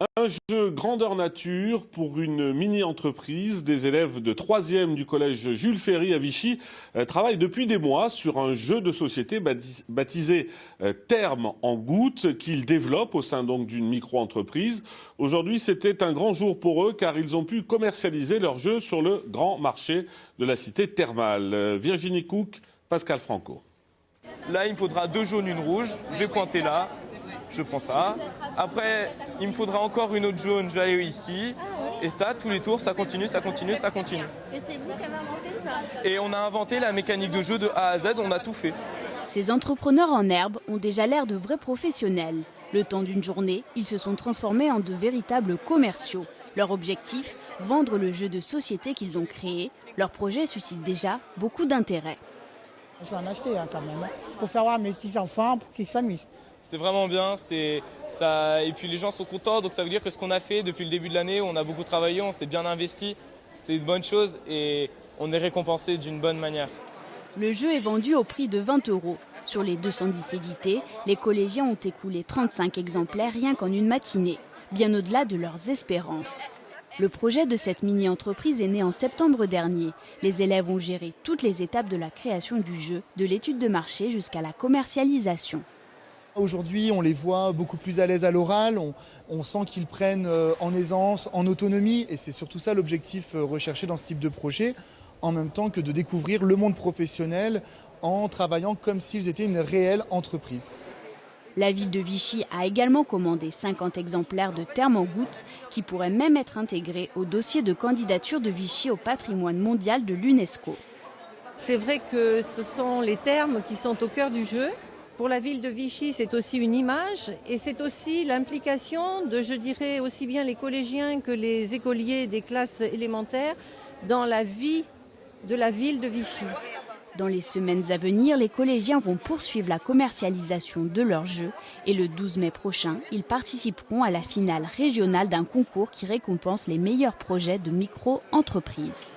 Un jeu grandeur nature pour une mini-entreprise. Des élèves de 3e du collège Jules Ferry à Vichy travaillent depuis des mois sur un jeu de société baptisé Terme en gouttes qu'ils développent au sein donc d'une micro-entreprise. Aujourd'hui, c'était un grand jour pour eux car ils ont pu commercialiser leur jeu sur le grand marché de la cité thermale. Virginie Cook, Pascal Franco. Là, il me faudra 2 jaunes, une rouge. Je vais pointer là. Je prends ça. Après, il me faudra encore une autre jaune, je vais aller ici. Et ça, tous les tours, ça continue, ça continue, ça continue. Et c'est vous qui avez inventé ça? Et on a inventé la mécanique de jeu de A à Z, on a tout fait. Ces entrepreneurs en herbe ont déjà l'air de vrais professionnels. Le temps d'une journée, ils se sont transformés en de véritables commerciaux. Leur objectif, vendre le jeu de société qu'ils ont créé. Leur projet suscite déjà beaucoup d'intérêt. Je vais en acheter quand même, pour faire voir mes petits-enfants, pour qu'ils s'amusent. C'est vraiment bien, ça, et puis les gens sont contents, donc ça veut dire que ce qu'on a fait depuis le début de l'année, on a beaucoup travaillé, on s'est bien investi, c'est une bonne chose et on est récompensé d'une bonne manière. Le jeu est vendu au prix de 20 €. Sur les 210 édités, les collégiens ont écoulé 35 exemplaires rien qu'en une matinée, bien au-delà de leurs espérances. Le projet de cette mini-entreprise est né en septembre dernier. Les élèves ont géré toutes les étapes de la création du jeu, de l'étude de marché jusqu'à la commercialisation. Aujourd'hui, on les voit beaucoup plus à l'aise à l'oral, on sent qu'ils prennent en aisance, en autonomie, et c'est surtout ça l'objectif recherché dans ce type de projet, en même temps que de découvrir le monde professionnel en travaillant comme s'ils étaient une réelle entreprise. La ville de Vichy a également commandé 50 exemplaires de Terme en gouttes qui pourraient même être intégrés au dossier de candidature de Vichy au patrimoine mondial de l'UNESCO. C'est vrai que ce sont les termes qui sont au cœur du jeu. Pour la ville de Vichy, c'est aussi une image et c'est aussi l'implication de, je dirais, aussi bien les collégiens que les écoliers des classes élémentaires dans la vie de la ville de Vichy. Dans les semaines à venir, les collégiens vont poursuivre la commercialisation de leur jeu et le 12 mai prochain, ils participeront à la finale régionale d'un concours qui récompense les meilleurs projets de micro-entreprises.